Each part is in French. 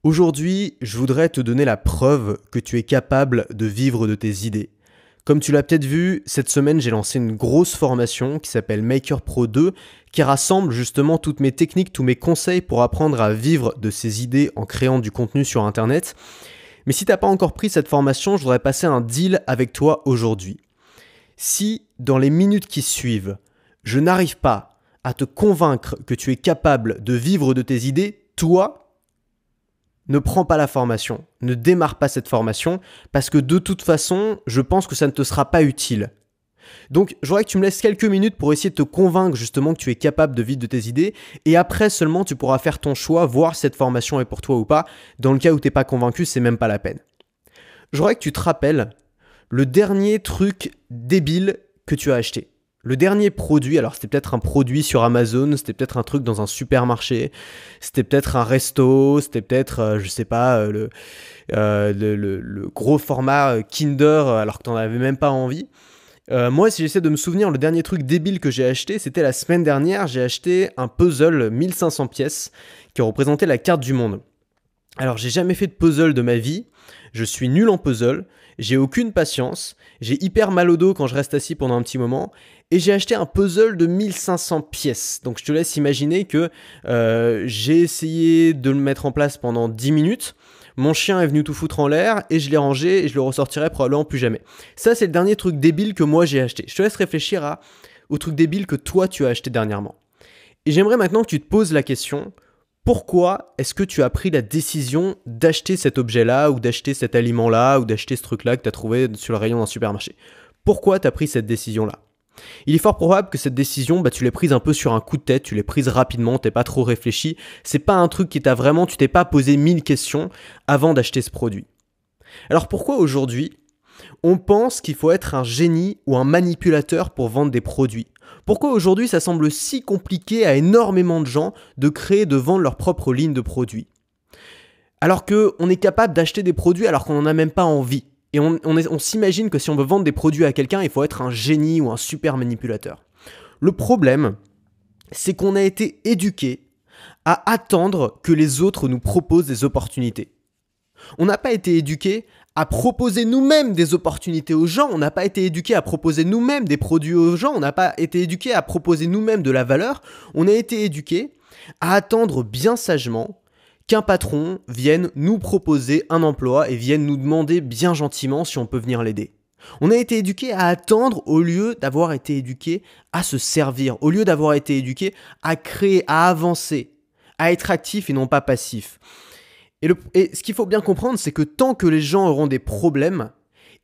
Aujourd'hui, je voudrais te donner la preuve que tu es capable de vivre de tes idées. Comme tu l'as peut-être vu, cette semaine, j'ai lancé une grosse formation qui s'appelle Maker Pro 2, qui rassemble justement toutes mes techniques, tous mes conseils pour apprendre à vivre de ses idées en créant du contenu sur Internet. Mais si tu n'as pas encore pris cette formation, je voudrais passer un deal avec toi aujourd'hui. Si, dans les minutes qui suivent, je n'arrive pas à te convaincre que tu es capable de vivre de tes idées, toi, ne prends pas la formation, ne démarre pas cette formation, parce que de toute façon, je pense que ça ne te sera pas utile. Donc, je voudrais que tu me laisses quelques minutes pour essayer de te convaincre justement que tu es capable de vivre de tes idées, et après seulement tu pourras faire ton choix, voir si cette formation est pour toi ou pas. Dans le cas où tu n'es pas convaincu, c'est même pas la peine. Je voudrais que tu te rappelles le dernier truc débile que tu as acheté. Le dernier produit, alors c'était peut-être un produit sur Amazon, c'était peut-être un truc dans un supermarché, c'était peut-être un resto, c'était peut-être, je sais pas, le gros format Kinder alors que t'en avais même pas envie. Moi, si j'essaie de me souvenir, le dernier truc débile que j'ai acheté, c'était la semaine dernière, j'ai acheté un puzzle 1500 pièces qui représentait la carte du monde. Alors, j'ai jamais fait de puzzle de ma vie, je suis nul en puzzle, j'ai aucune patience, j'ai hyper mal au dos quand je reste assis pendant un petit moment, et j'ai acheté un puzzle de 1500 pièces. Donc je te laisse imaginer que j'ai essayé de le mettre en place pendant 10 minutes, mon chien est venu tout foutre en l'air, et je l'ai rangé, et je le ressortirai probablement plus jamais. Ça, c'est le dernier truc débile que moi j'ai acheté. Je te laisse réfléchir au truc débile que toi tu as acheté dernièrement. Et j'aimerais maintenant que tu te poses la question: pourquoi est-ce que tu as pris la décision d'acheter cet objet-là, ou d'acheter cet aliment-là, ou d'acheter ce truc-là que tu as trouvé sur le rayon d'un supermarché? Pourquoi tu as pris cette décision-là? Il est fort probable que cette décision, tu l'aies prise un peu sur un coup de tête, tu l'aies prise rapidement, t'es pas trop réfléchi. C'est pas un truc qui t'a vraiment, tu t'es pas posé 1000 questions avant d'acheter ce produit. Alors pourquoi aujourd'hui, on pense qu'il faut être un génie ou un manipulateur pour vendre des produits? Pourquoi aujourd'hui ça semble si compliqué à énormément de gens de créer, de vendre leur propre ligne de produits? Alors qu'on est capable d'acheter des produits alors qu'on n'en a même pas envie. Et on s'imagine que si on veut vendre des produits à quelqu'un, il faut être un génie ou un super manipulateur. Le problème, c'est qu'on a été éduqué à attendre que les autres nous proposent des opportunités. On n'a pas été éduqué à proposer nous-mêmes des opportunités aux gens, on n'a pas été éduqué à proposer nous-mêmes des produits aux gens, on n'a pas été éduqué à proposer nous-mêmes de la valeur, on a été éduqué à attendre bien sagement qu'un patron vienne nous proposer un emploi et vienne nous demander bien gentiment si on peut venir l'aider. On a été éduqué à attendre au lieu d'avoir été éduqué à se servir, au lieu d'avoir été éduqué à créer, à avancer, à être actif et non pas passif. Et ce qu'il faut bien comprendre, c'est que tant que les gens auront des problèmes,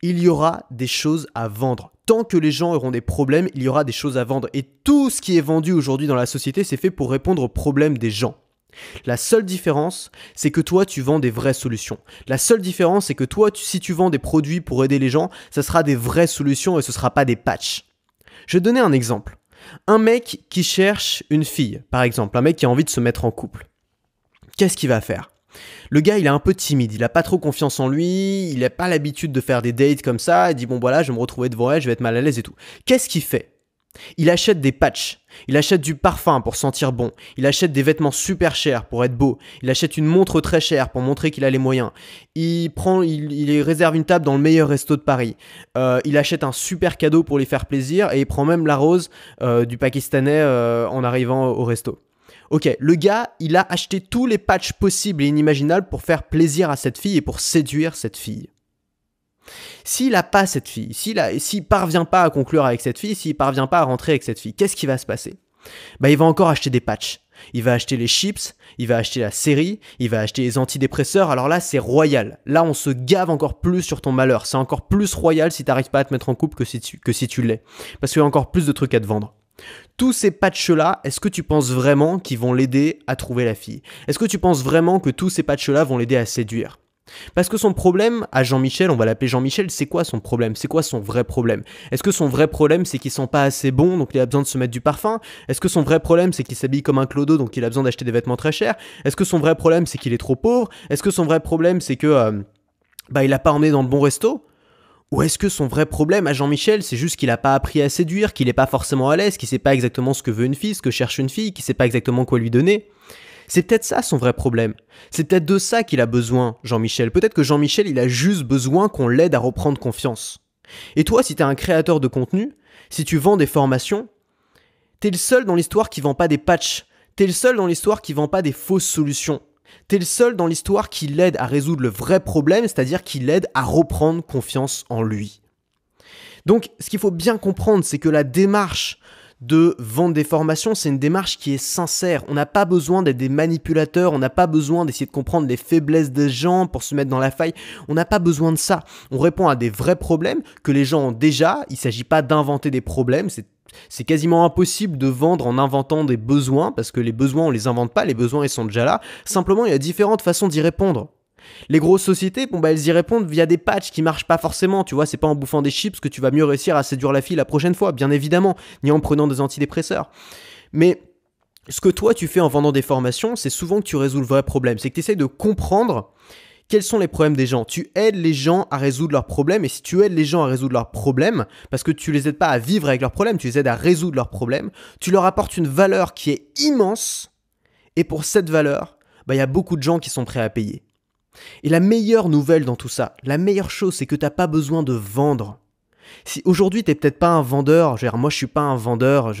il y aura des choses à vendre. Tant que les gens auront des problèmes, il y aura des choses à vendre. Et tout ce qui est vendu aujourd'hui dans la société, c'est fait pour répondre aux problèmes des gens. La seule différence, c'est que toi, tu vends des vraies solutions. La seule différence, c'est que toi, si tu vends des produits pour aider les gens, ça sera des vraies solutions et ce ne sera pas des patchs. Je vais te donner un exemple. Un mec qui cherche une fille, par exemple, un mec qui a envie de se mettre en couple. Qu'est-ce qu'il va faire ? Le gars, il est un peu timide, il n'a pas trop confiance en lui, il n'a pas l'habitude de faire des dates comme ça, il dit bon voilà, je vais me retrouver devant elle, je vais être mal à l'aise et tout. Qu'est-ce qu'il fait ? Il achète des patchs, il achète du parfum pour sentir bon, il achète des vêtements super chers pour être beau, il achète une montre très chère pour montrer qu'il a les moyens, il réserve une table dans le meilleur resto de Paris, il achète un super cadeau pour lui faire plaisir et il prend même la rose du Pakistanais en arrivant au resto. Ok, le gars, il a acheté tous les patchs possibles et inimaginables pour faire plaisir à cette fille et pour séduire cette fille. S'il n'a pas cette fille, s'il parvient pas à conclure avec cette fille, s'il parvient pas à rentrer avec cette fille, qu'est-ce qui va se passer ? Il va encore acheter des patchs. Il va acheter les chips, il va acheter la série, il va acheter les antidépresseurs. Alors là, c'est royal. Là, on se gave encore plus sur ton malheur. C'est encore plus royal si tu n'arrives pas à te mettre en couple que si tu l'es. Parce qu'il y a encore plus de trucs à te vendre. Tous ces patchs-là, est-ce que tu penses vraiment qu'ils vont l'aider à trouver la fille ? Est-ce que tu penses vraiment que tous ces patchs-là vont l'aider à séduire ? Parce que son problème à Jean-Michel, on va l'appeler Jean-Michel, c'est quoi son problème ? C'est quoi son vrai problème ? Est-ce que son vrai problème, c'est qu'il sent pas assez bon, donc il a besoin de se mettre du parfum ? Est-ce que son vrai problème, c'est qu'il s'habille comme un clodo, donc il a besoin d'acheter des vêtements très chers ? Est-ce que son vrai problème, c'est qu'il est trop pauvre ? Est-ce que son vrai problème, c'est que il a pas emmené dans le bon resto ? Ou est-ce que son vrai problème à Jean-Michel, c'est juste qu'il n'a pas appris à séduire, qu'il n'est pas forcément à l'aise, qu'il ne sait pas exactement ce que veut une fille, ce que cherche une fille, qu'il ne sait pas exactement quoi lui donner ? C'est peut-être ça son vrai problème. C'est peut-être de ça qu'il a besoin, Jean-Michel. Peut-être que Jean-Michel, il a juste besoin qu'on l'aide à reprendre confiance. Et toi, si t'es un créateur de contenu, si tu vends des formations, t'es le seul dans l'histoire qui vend pas des patchs. T'es le seul dans l'histoire qui vend pas des fausses solutions. T'es le seul dans l'histoire qui l'aide à résoudre le vrai problème, c'est-à-dire qui l'aide à reprendre confiance en lui. Donc, ce qu'il faut bien comprendre, c'est que la démarche de vendre des formations, c'est une démarche qui est sincère. On n'a pas besoin d'être des manipulateurs, on n'a pas besoin d'essayer de comprendre les faiblesses des gens pour se mettre dans la faille. On n'a pas besoin de ça. On répond à des vrais problèmes que les gens ont déjà. Il ne s'agit pas d'inventer des problèmes. C'est quasiment impossible de vendre en inventant des besoins parce que les besoins, on les invente pas. Les besoins, ils sont déjà là. Simplement, il y a différentes façons d'y répondre. Les grosses sociétés, elles y répondent via des patchs qui marchent pas forcément, tu vois, c'est pas en bouffant des chips que tu vas mieux réussir à séduire la fille la prochaine fois, bien évidemment, ni en prenant des antidépresseurs. Mais ce que toi tu fais en vendant des formations, c'est souvent que tu résous le vrai problème, c'est que tu essaies de comprendre quels sont les problèmes des gens. Tu aides les gens à résoudre leurs problèmes, et si tu aides les gens à résoudre leurs problèmes, parce que tu les aides pas à vivre avec leurs problèmes, tu les aides à résoudre leurs problèmes, tu leur apportes une valeur qui est immense, et pour cette valeur, il y a beaucoup de gens qui sont prêts à payer. Et la meilleure nouvelle dans tout ça, la meilleure chose, c'est que tu n'as pas besoin de vendre. Si aujourd'hui t'es peut-être pas un vendeur, moi je suis pas un vendeur,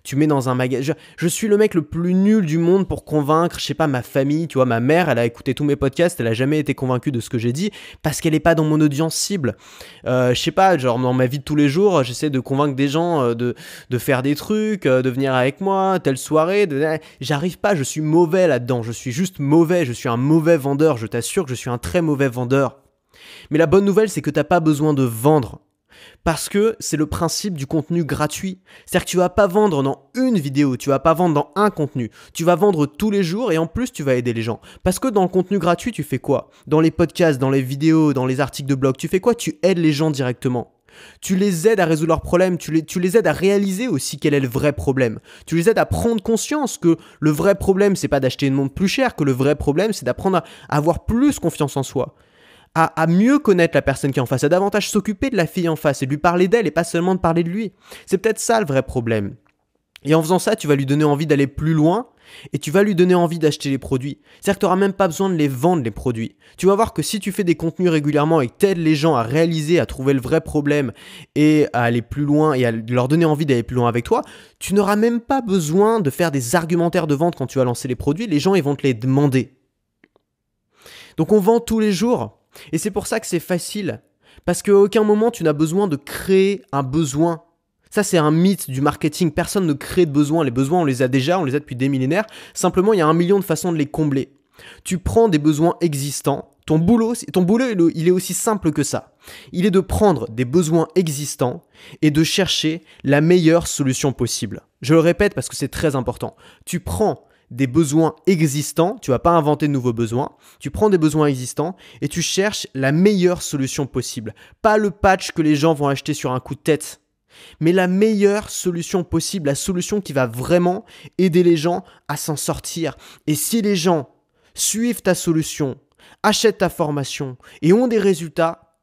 tu mets dans un magasin, je suis le mec le plus nul du monde pour convaincre, ma famille, tu vois, ma mère, elle a écouté tous mes podcasts, elle a jamais été convaincue de ce que j'ai dit parce qu'elle est pas dans mon audience cible. Dans ma vie de tous les jours, j'essaie de convaincre des gens de faire des trucs, de venir avec moi, telle soirée, j'arrive pas, je suis mauvais là-dedans, je suis juste mauvais, je suis un mauvais vendeur, je t'assure que je suis un très mauvais vendeur. Mais la bonne nouvelle, c'est que t'as pas besoin de vendre. Parce que c'est le principe du contenu gratuit. C'est-à-dire que tu vas pas vendre dans une vidéo, tu vas pas vendre dans un contenu. Tu vas vendre tous les jours et en plus tu vas aider les gens. Parce que dans le contenu gratuit, tu fais quoi ? Dans les podcasts, dans les vidéos, dans les articles de blog, tu fais quoi ? Tu aides les gens directement. Tu les aides à résoudre leurs problèmes, tu les aides à réaliser aussi quel est le vrai problème. Tu les aides à prendre conscience que le vrai problème, c'est pas d'acheter une montre plus chère, que le vrai problème, c'est d'apprendre à avoir plus confiance en soi. À mieux connaître la personne qui est en face, à davantage s'occuper de la fille en face et de lui parler d'elle et pas seulement de parler de lui. C'est peut-être ça le vrai problème. Et en faisant ça, tu vas lui donner envie d'aller plus loin et tu vas lui donner envie d'acheter les produits. C'est-à-dire que tu n'auras même pas besoin de les vendre, les produits. Tu vas voir que si tu fais des contenus régulièrement et que tu aides les gens à réaliser, à trouver le vrai problème et à aller plus loin et à leur donner envie d'aller plus loin avec toi, tu n'auras même pas besoin de faire des argumentaires de vente quand tu vas lancer les produits. Les gens, ils vont te les demander. Donc on vend tous les jours. Et c'est pour ça que c'est facile, parce qu'à aucun moment tu n'as besoin de créer un besoin. Ça c'est un mythe du marketing, personne ne crée de besoins, les besoins on les a déjà, on les a depuis des millénaires, simplement il y a 1 million de façons de les combler. Tu prends des besoins existants, ton boulot il est aussi simple que ça. Il est de prendre des besoins existants et de chercher la meilleure solution possible. Je le répète parce que c'est très important, tu prends des besoins existants, tu vas pas inventer de nouveaux besoins, tu prends des besoins existants et tu cherches la meilleure solution possible. Pas le patch que les gens vont acheter sur un coup de tête, mais la meilleure solution possible, la solution qui va vraiment aider les gens à s'en sortir. Et si les gens suivent ta solution, achètent ta formation et ont des résultats,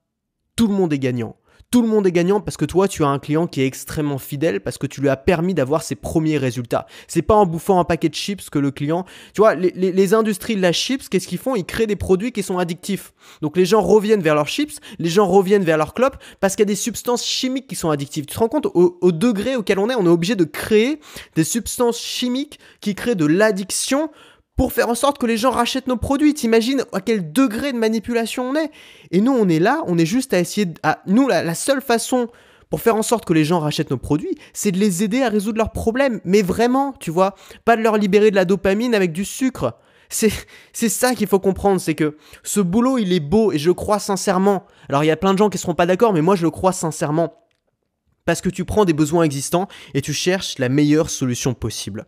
tout le monde est gagnant. Tout le monde est gagnant parce que toi, tu as un client qui est extrêmement fidèle parce que tu lui as permis d'avoir ses premiers résultats. C'est pas en bouffant un paquet de chips que le client... Tu vois, les industries de la chips, qu'est-ce qu'ils font ? Ils créent des produits qui sont addictifs. Donc les gens reviennent vers leurs chips, les gens reviennent vers leurs clopes parce qu'il y a des substances chimiques qui sont addictives. Tu te rends compte, au degré auquel on est obligé de créer des substances chimiques qui créent de l'addiction pour faire en sorte que les gens rachètent nos produits. T'imagines à quel degré de manipulation on est ? Et nous, on est là, on est juste à essayer... Nous, la seule façon pour faire en sorte que les gens rachètent nos produits, c'est de les aider à résoudre leurs problèmes. Mais vraiment, tu vois, pas de leur libérer de la dopamine avec du sucre. C'est ça qu'il faut comprendre, c'est que ce boulot, il est beau et je le crois sincèrement. Alors, il y a plein de gens qui ne seront pas d'accord, mais moi, je le crois sincèrement. Parce que tu prends des besoins existants et tu cherches la meilleure solution possible.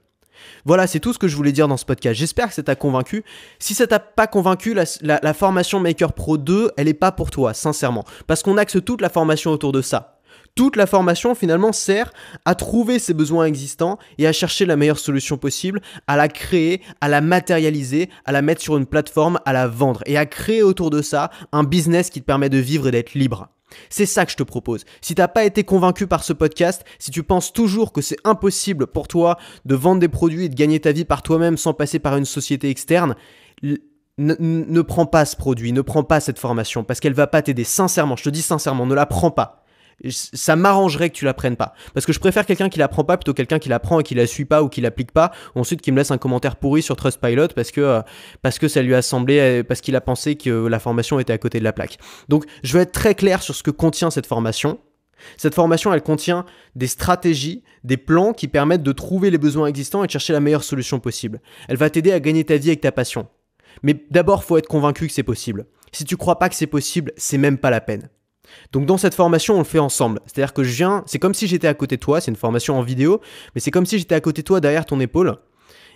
Voilà, c'est tout ce que je voulais dire dans ce podcast. J'espère que ça t'a convaincu. Si ça t'a pas convaincu, la formation Maker Pro 2, elle est pas pour toi, sincèrement. Parce qu'on axe toute la formation autour de ça. Toute la formation, finalement, sert à trouver ses besoins existants et à chercher la meilleure solution possible, à la créer, à la matérialiser, à la mettre sur une plateforme, à la vendre et à créer autour de ça un business qui te permet de vivre et d'être libre. C'est ça que je te propose. Si t'as pas été convaincu par ce podcast, si tu penses toujours que c'est impossible pour toi de vendre des produits et de gagner ta vie par toi-même sans passer par une société externe, ne prends pas ce produit, ne prends pas cette formation parce qu'elle va pas t'aider. Sincèrement, je te dis sincèrement, ne la prends pas. Ça m'arrangerait que tu la prennes pas parce que je préfère quelqu'un qui la prend pas plutôt que quelqu'un qui la prend et qui la suit pas ou qui l'applique pas ou ensuite qui me laisse un commentaire pourri sur Trustpilot parce que ça lui a semblé, parce qu'il a pensé que la formation était à côté de la plaque. Donc je vais être très clair sur ce que contient cette formation. Cette formation, elle contient des stratégies, des plans qui permettent de trouver les besoins existants et de chercher la meilleure solution possible. Elle va t'aider à gagner ta vie avec ta passion. Mais d'abord, faut être convaincu que c'est possible. Si tu crois pas que c'est possible, c'est même pas la peine. Donc dans cette formation, on le fait ensemble. C'est-à-dire que c'est comme si j'étais à côté de toi, c'est une formation en vidéo, mais c'est comme si j'étais à côté de toi derrière ton épaule,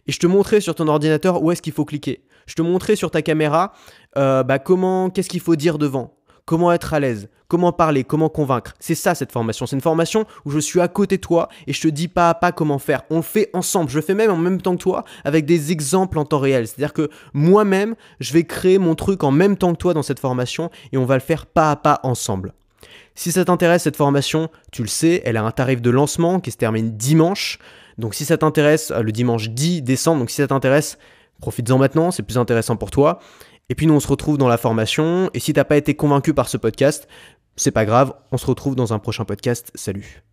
et je te montrais sur ton ordinateur où est-ce qu'il faut cliquer. Je te montrais sur ta caméra qu'est-ce qu'il faut dire devant, comment être à l'aise, comment parler, comment convaincre. C'est ça cette formation. C'est une formation où je suis à côté de toi et je te dis pas à pas comment faire. On le fait ensemble. Je le fais même en même temps que toi avec des exemples en temps réel. C'est-à-dire que moi-même, je vais créer mon truc en même temps que toi dans cette formation et on va le faire pas à pas ensemble. Si ça t'intéresse cette formation, tu le sais, elle a un tarif de lancement qui se termine dimanche. Donc si ça t'intéresse, le dimanche 10 décembre, donc si ça t'intéresse, profites-en maintenant, c'est plus intéressant pour toi. Et puis nous, on se retrouve dans la formation. Et si t'as pas été convaincu par ce podcast, c'est pas grave, on se retrouve dans un prochain podcast. Salut.